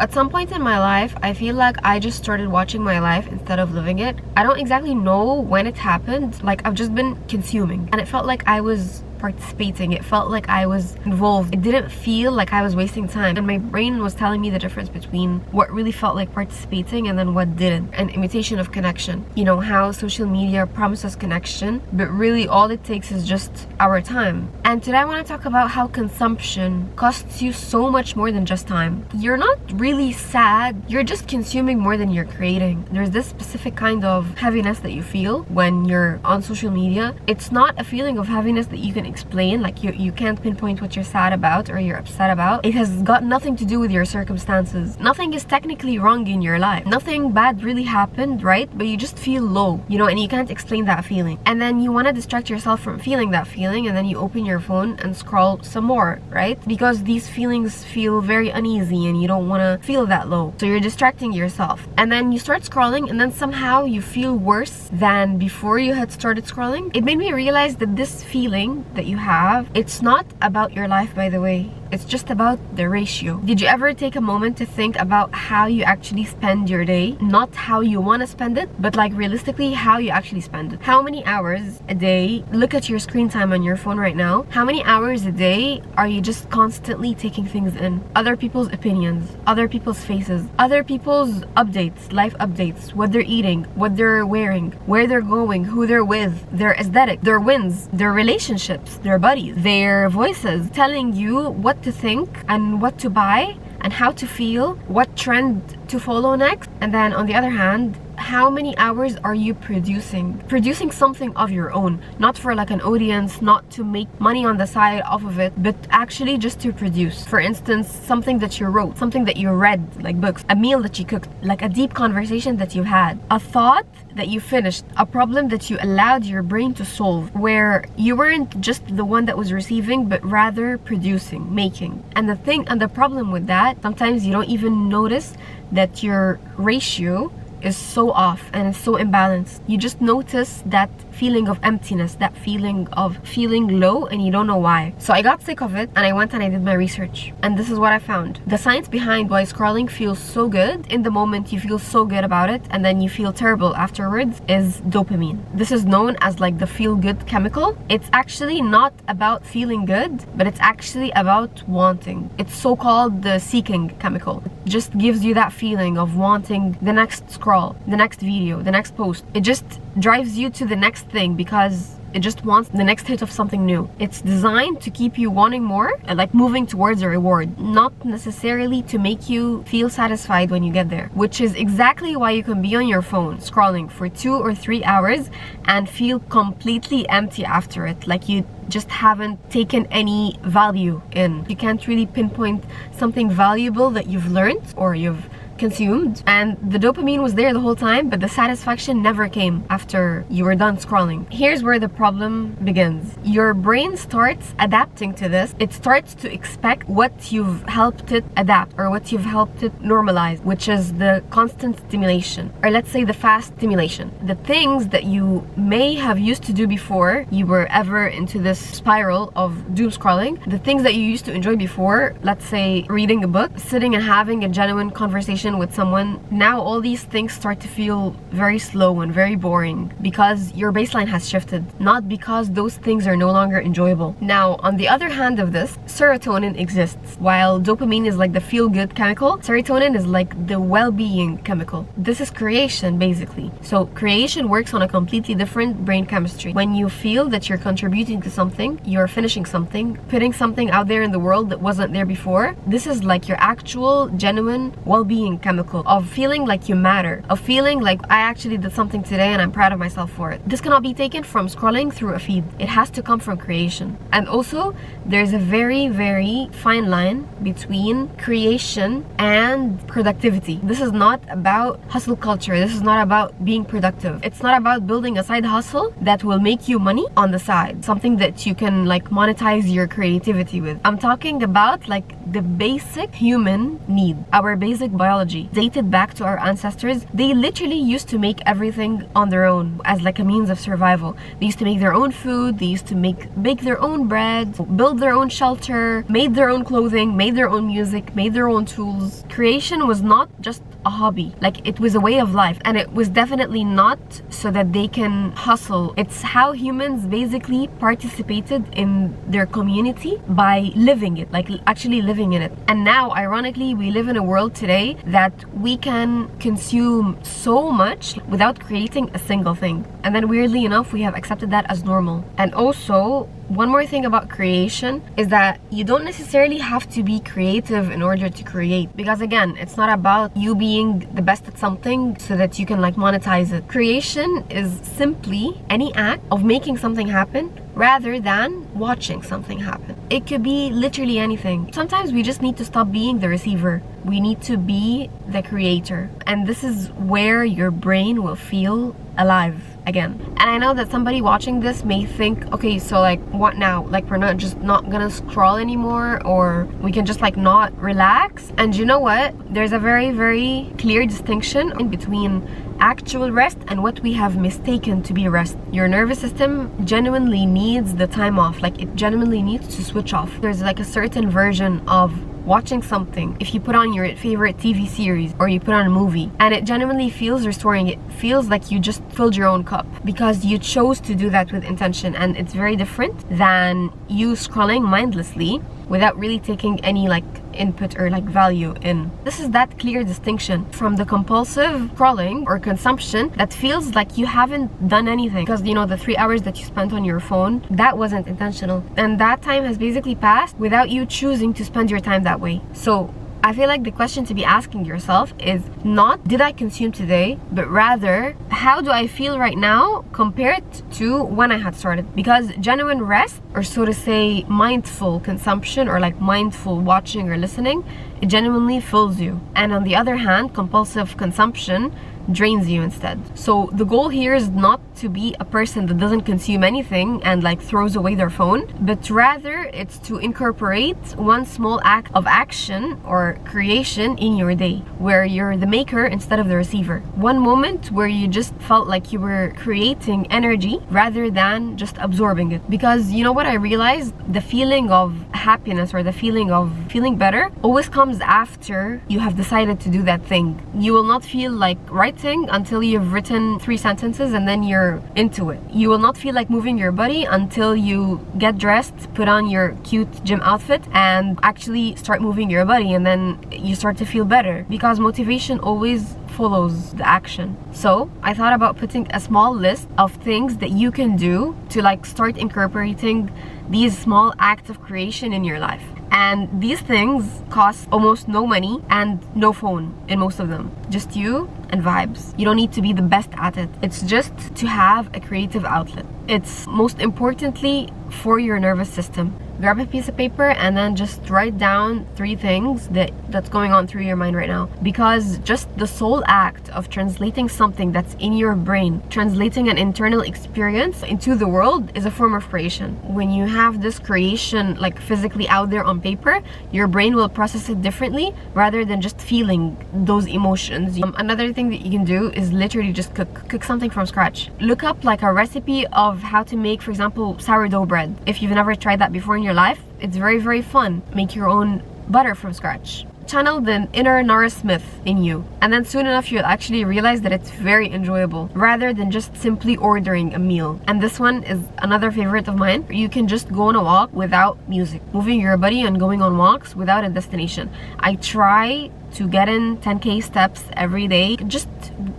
At some point in my life, I feel like I just started watching my life instead of living it. I don't exactly know when it happened. Like, I've just been consuming, and it felt like I was participating. It felt like I was involved. It didn't feel like I was wasting time, and my brain was telling me the difference between what really felt like participating and then what didn't. An imitation of connection. You know how social media promises connection, but really all it takes is just our time. And today I want to talk about how consumption costs you so much more than just time. You're not really sad, you're just consuming more than you're creating. There's this specific kind of heaviness that you feel when you're on social media. It's not a feeling of heaviness that you can explain, like you can't pinpoint what you're sad about or you're upset about. It has got nothing to do with your circumstances. Nothing is technically wrong in your life. Nothing bad really happened, right? But you just feel low, you know, and you can't explain that feeling. And then you want to distract yourself from feeling that feeling, and then you open your phone and scroll some more, right? Because these feelings feel very uneasy and you don't want to feel that low. So you're distracting yourself. And then you start scrolling, and then somehow you feel worse than before you had started scrolling. It made me realize that this feeling that you have, it's not about your life, by the way. It's just about the ratio. Did you ever take a moment to think about how you actually spend your day? Not how you want to spend it, but like realistically how you actually spend it. How many hours a day? Look at your screen time on your phone right now. How many hours a day are you just constantly taking things in? Other people's opinions, other people's faces, other people's updates, life updates, what they're eating, what they're wearing, where they're going, who they're with, their aesthetic, their wins, their relationships, their buddies, their voices telling you what to think and what to buy and how to feel, what trend to follow next. And then on the other hand, how many hours are you producing something of your own, not for like an audience, not to make money on the side off of it, but actually just to produce. For instance, something that you wrote, something that you read, like books, a meal that you cooked, like a deep conversation that you had, a thought that you finished, a problem that you allowed your brain to solve, where you weren't just the one that was receiving, but rather producing, making. And the problem with that, sometimes you don't even notice that your ratio is so off and it's so imbalanced. You just notice that feeling of emptiness, that feeling of feeling low, and you don't know why. So I got sick of it, and I went and I did my research, and this is what I found. The science behind why scrolling feels so good in the moment, you feel so good about it, and then you feel terrible afterwards, is dopamine. This is known as like the feel-good chemical. It's actually not about feeling good, but it's actually about wanting. It's so-called the seeking chemical. It just gives you that feeling of wanting the next scroll, the next video, the next post. It just drives you to the next thing because it just wants the next hit of something new. It's designed to keep you wanting more and like moving towards a reward, not necessarily to make you feel satisfied when you get there, which is exactly why you can be on your phone scrolling for 2 or 3 hours and feel completely empty after it, like you just haven't taken any value in. You can't really pinpoint something valuable that you've learned or you've consumed, and the dopamine was there the whole time, but the satisfaction never came after you were done scrolling. Here's where the problem begins. Your brain starts adapting to this. It starts to expect what you've helped it adapt or what you've helped it normalize, which is the constant stimulation, or let's say the fast stimulation. The things that you may have used to do before you were ever into this spiral of doom scrolling, the things that you used to enjoy before, let's say reading a book, sitting and having a genuine conversation with someone, now all these things start to feel very slow and very boring because your baseline has shifted, not because those things are no longer enjoyable. Now, on the other hand of this, serotonin exists. While dopamine is like the feel-good chemical, serotonin is like the well-being chemical. This is creation, basically. So creation works on a completely different brain chemistry. When you feel that you're contributing to something, you're finishing something, putting something out there in the world that wasn't there before, this is like your actual, genuine well-being chemical of feeling like you matter, of feeling like I actually did something today and I'm proud of myself for it. This cannot be taken from scrolling through a feed. It has to come from creation. And also, there's a very, very fine line between creation and productivity. This is not about hustle culture. This is not about being productive. It's not about building a side hustle that will make you money on the side, something that you can like monetize your creativity with. I'm talking about like the basic human need, our basic biology. technology dated back to our ancestors, they literally used to make everything on their own as like a means of survival. They used to make their own food, they used to bake their own bread, build their own shelter, made their own clothing, made their own music, made their own tools. Creation was not just a hobby, like it was a way of life, and it was definitely not so that they can hustle. It's how humans basically participated in their community by living it, like actually living in it. And now ironically we live in a world today that we can consume so much without creating a single thing, and then weirdly enough we have accepted that as normal. And also one more thing about creation is that you don't necessarily have to be creative in order to create, because again, it's not about you being the best at something so that you can like monetize it. Creation is simply any act of making something happen rather than watching something happen. It could be literally anything. Sometimes we just need to stop being the receiver. We need to be the creator. And this is where your brain will feel alive again. And I know that somebody watching this may think, okay, so like what now? Like we're not gonna scroll anymore, or we can just like not relax. And you know what? There's a very, very clear distinction in between actual rest and what we have mistaken to be rest. Your nervous system genuinely needs the time off, like it genuinely needs to switch off. There's like a certain version of watching something, if you put on your favorite TV series or you put on a movie, and it genuinely feels restoring. It feels like you just filled your own cup because you chose to do that with intention, and it's very different than you scrolling mindlessly without really taking any like input or like value in. This is that clear distinction from the compulsive scrolling or consumption that feels like you haven't done anything, because you know the 3 hours that you spent on your phone, that wasn't intentional, and that time has basically passed without you choosing to spend your time that way. So I feel like the question to be asking yourself is not did I consume today, but rather how do I feel right now compared to when I had started? Because genuine rest, or so to say mindful consumption or like mindful watching or listening, it genuinely fills you. And on the other hand, compulsive consumption drains you instead. So the goal here is not to be a person that doesn't consume anything and like throws away their phone, but rather it's to incorporate one small act of action or creation in your day where you're the maker instead of the receiver. One moment where you just felt like you were creating energy rather than just absorbing it. Because you know what I realized? The feeling of happiness or the feeling of feeling better always comes after you have decided to do that thing. You will not feel like writing until you've written 3 sentences and then you're into it. You will not feel like moving your body until you get dressed, put on your cute gym outfit, and actually start moving your body, and then you start to feel better, because motivation always follows the action. So I thought about putting a small list of things that you can do to like start incorporating these small acts of creation in your life. And these things cost almost no money and no phone in most of them. Just you and vibes. You don't need to be the best at it. It's just to have a creative outlet. It's most importantly for your nervous system. Grab a piece of paper and then just write down 3 things that's going on through your mind right now. Because just the sole act of translating something that's in your brain, translating an internal experience into the world, is a form of creation. When you have this creation like physically out there on paper, your brain will process it differently rather than just feeling those emotions. Another thing that you can do is literally just cook something from scratch. Look up like a recipe of how to make, for example, sourdough bread. If you've never tried that before in your life, it's very, very fun. Make your own butter from scratch. Channel the inner Nora Smith in you, and then soon enough you'll actually realize that it's very enjoyable rather than just simply ordering a meal. And this one is another favorite of mine. You can just go on a walk without music, moving your body and going on walks without a destination. I try to get in 10k steps every day, just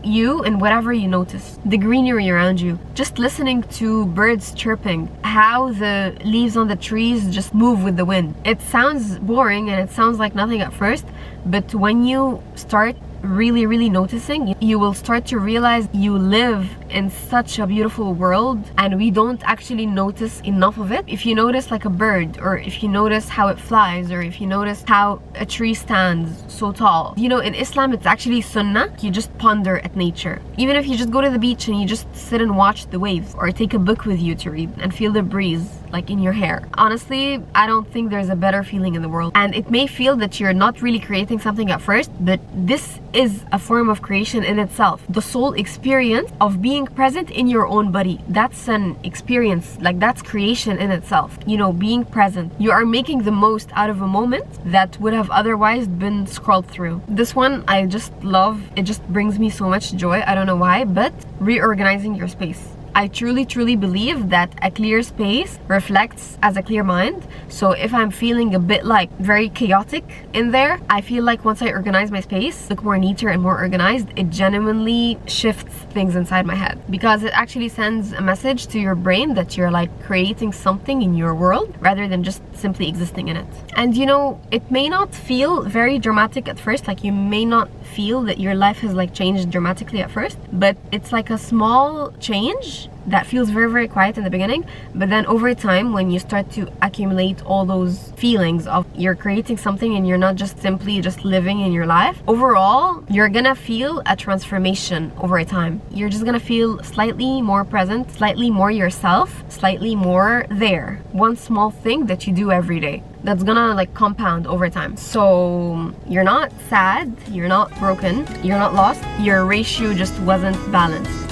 you and whatever you notice, the greenery around you, just listening to birds chirping, how the leaves on the trees just move with the wind. It sounds boring and it sounds like nothing at first, but when you start really noticing, you will start to realize you live in such a beautiful world and we don't actually notice enough of it. If you notice like a bird, or if you notice how it flies, or if you notice how a tree stands so tall. You know, in Islam it's actually sunnah. You just ponder at nature. Even if you just go to the beach and you just sit and watch the waves, or take a book with you to read and feel the breeze like in your hair. Honestly, I don't think there's a better feeling in the world. And it may feel that you're not really creating something at first, but this is a form of creation in itself. The soul experience of being present in your own body, that's an experience, like that's creation in itself. You know, being present. You are making the most out of a moment that would have otherwise been scrolled through. This one I just love. It just brings me so much joy. I don't know why, but reorganizing your space. I truly believe that a clear space reflects as a clear mind. So if I'm feeling a bit like very chaotic in there, I feel like once I organize my space, look more neater and more organized, it genuinely shifts things inside my head, because it actually sends a message to your brain that you're like creating something in your world rather than just simply existing in it. And you know, it may not feel very dramatic at first, like you may not feel that your life has like changed dramatically at first, but it's like a small change that feels very quiet in the beginning, but then over time, when you start to accumulate all those feelings of you're creating something and you're not just simply just living in your life, overall you're gonna feel a transformation over time. You're just gonna feel slightly more present, slightly more yourself, slightly more there. One small thing that you do every day that's gonna like compound over time. So you're not sad, you're not broken, you're not lost, your ratio just wasn't balanced.